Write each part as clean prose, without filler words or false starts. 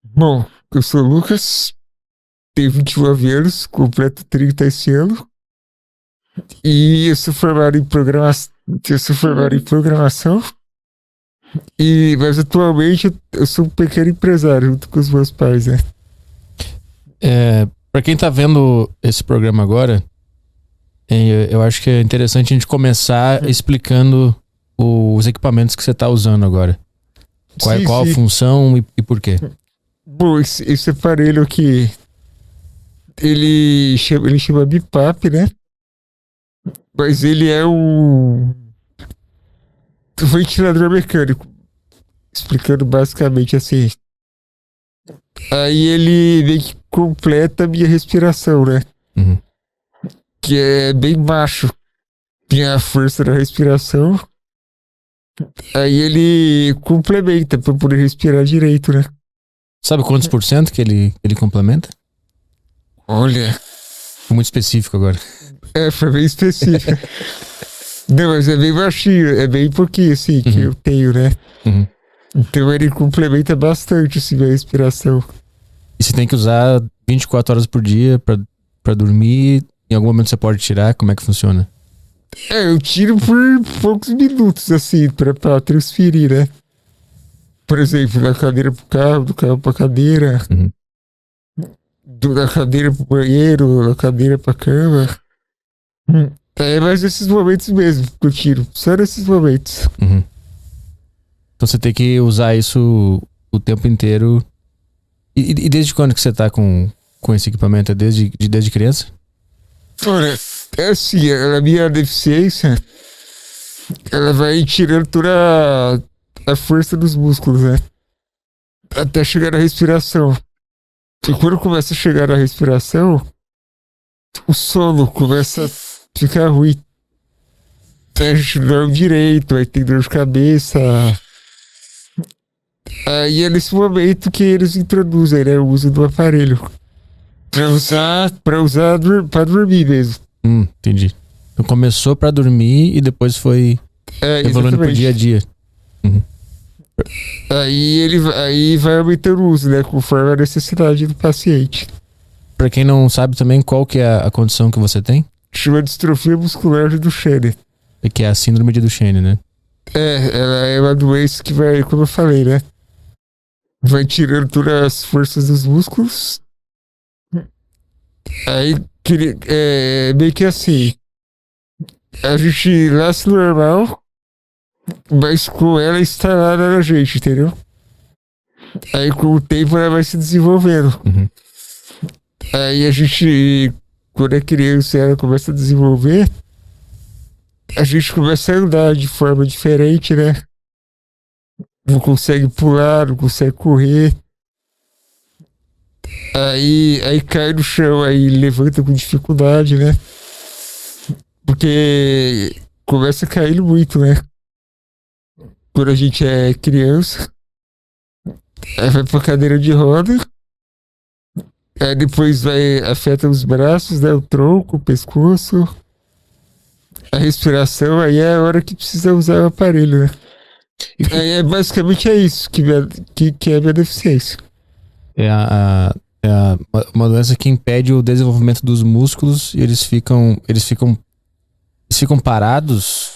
Bom, eu sou o Lucas, tenho 29 anos, completo 30 esse ano, e eu sou formado em programação, mas atualmente eu sou um pequeno empresário junto com os meus pais, né? Para quem tá vendo esse programa agora, eu acho que é interessante a gente começar explicando os equipamentos que você tá usando agora. Qual a Sim. função e por quê? Bom, esse aparelho aqui, ele chama BIPAP, né? Mas ele é um ventilador mecânico, explicando basicamente assim. Aí ele meio que completa a minha respiração, né? Uhum. Que é bem baixo. Tem a força da respiração. Aí ele complementa pra poder respirar direito, né? Sabe quantos por cento que ele complementa? Olha, Foi muito específico agora. foi bem específico. Não, mas é bem baixinho, é bem pouquinho, assim, que eu tenho, né? Uhum. Então ele complementa bastante, assim, minha respiração. E você tem que usar 24 horas por dia pra dormir. Em algum momento você pode tirar. Como é que funciona? Eu tiro por poucos minutos, assim, pra transferir, né? Por exemplo, da cadeira pro carro, do carro pra cadeira, Uhum. da cadeira pro banheiro, da cadeira pra cama. É mais nesses momentos mesmo que eu tiro, só nesses momentos. Uhum. Então você tem que usar isso o tempo inteiro. E desde quando que você tá com esse equipamento? É desde criança? Olha, é assim, a minha deficiência, ela vai tirando toda a força dos músculos, né? Até chegar na respiração. E quando começa a chegar na respiração, o sono começa a ficar ruim. A gente não dorme direito, aí tem dor de cabeça. Aí é nesse momento que eles introduzem, né, o uso do aparelho. Pra dormir mesmo. Entendi. Então começou pra dormir e depois foi evoluindo pro dia a dia. Uhum. Aí vai aumentando o uso, né, conforme a necessidade do paciente. Pra quem não sabe também, qual que é a condição que você tem? Chama distrofia muscular de Duchenne. Que é a síndrome de Duchenne, né? Ela é uma doença que vai, como eu falei, né? Vai tirando todas as forças dos músculos. Aí, meio que assim, a gente nasce normal, mas com ela instalada na gente, entendeu? Aí com o tempo ela vai se desenvolvendo. Uhum. Aí a gente, quando é criança e ela começa a desenvolver, a gente começa a andar de forma diferente, né? Não consegue pular, não consegue correr. Aí cai no chão, aí levanta com dificuldade, né? Porque começa caindo muito, né? Quando a gente é criança, aí vai pra cadeira de roda, aí depois afeta os braços, né? O tronco, o pescoço, a respiração, aí é a hora que precisa usar o aparelho, né? Aí basicamente é isso que é a minha deficiência. Uma doença que impede o desenvolvimento dos músculos e eles ficam parados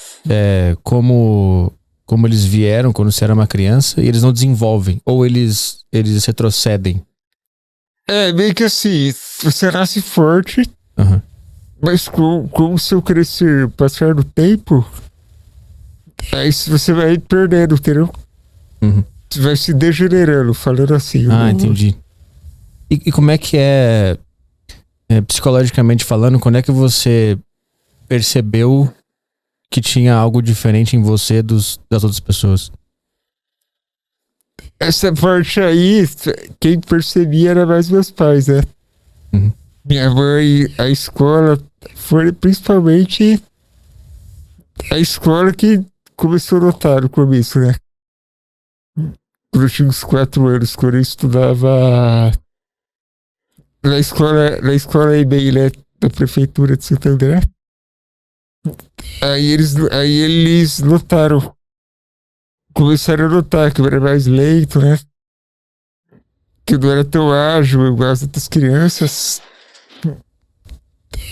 como eles vieram quando você era uma criança e eles não desenvolvem ou eles retrocedem. Meio que assim, você nasce forte, Uhum. mas com o seu crescer, passar do tempo, aí você vai perdendo, entendeu? Uhum. Você vai se degenerando, falando assim. Entendi. E como é que psicologicamente falando, quando é que você percebeu que tinha algo diferente em você das outras pessoas? Essa parte aí, quem percebia era mais meus pais, né? Uhum. Minha mãe, a escola, foi principalmente a escola que começou a notar no começo, né? Quando eu tinha uns 4 anos, quando eu estudava na escola EBI, né? Da prefeitura de Santo André. Aí eles notaram, começaram a notar que eu era mais lento, né? que eu não era tão ágil igual as outras crianças.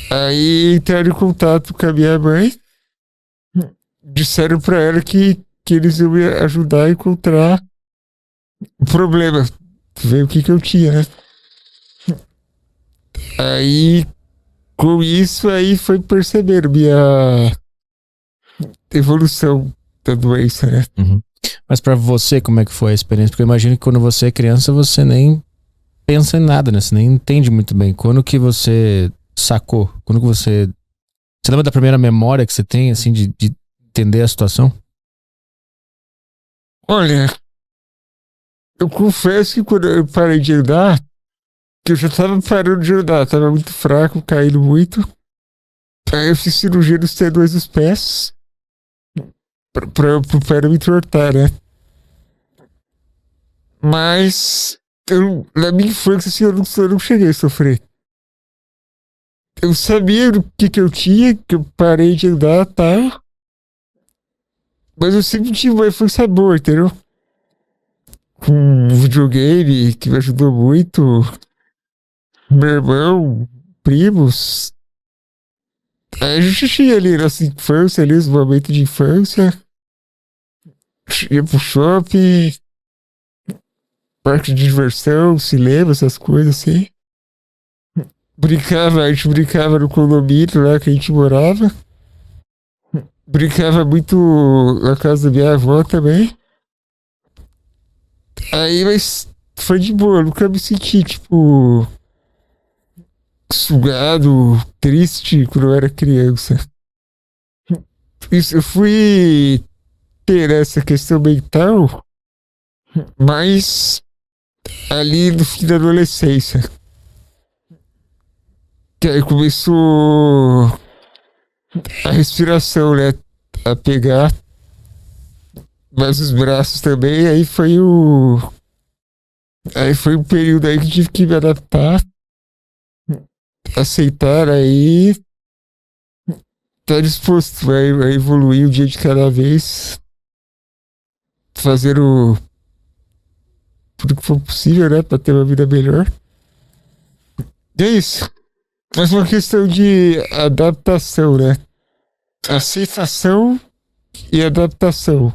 Aí entraram em contato com a minha mãe, disseram pra ela que eles iam me ajudar a encontrar o problema, ver o que eu tinha, né? Aí, com isso, aí foi perceber minha evolução da doença, né? Uhum. Mas pra você, como é que foi a experiência? Porque eu imagino que quando você é criança, você nem pensa em nada, né? Você nem entende muito bem. Quando que você sacou? Quando que você... Você lembra da primeira memória que você tem, assim, de entender a situação? Olha, eu confesso que quando eu parei de andar, que eu já tava parando de andar, tava muito fraco, caindo muito. Aí eu fiz cirurgia nos tendões dos pés, pro pé não me entortar, né? Mas na minha infância, assim, eu não cheguei a sofrer. Eu sabia o que eu tinha, que eu parei de andar e tal. Mas eu sempre tive uma infância boa, entendeu? Com um videogame que me ajudou muito. Meu irmão, primos. Aí a gente tinha ali nossa infância, ali, os momentos de infância. Ia pro shopping, parque de diversão, cinema, essas coisas assim. A gente brincava no condomínio lá que a gente morava. Brincava muito na casa da minha avó também. Aí, mas foi de boa, eu nunca me senti, tipo, sugado, triste quando eu era criança. Isso, eu fui ter essa questão mental, mas ali no fim da adolescência. Que aí começou a respiração, né? A pegar, mas os braços também, aí foi um período aí que tive que me adaptar, aceitar aí, tá disposto a evoluir um dia de cada vez, fazer tudo que for possível, né, pra ter uma vida melhor. E é isso. Mas uma questão de adaptação, né? Aceitação e adaptação.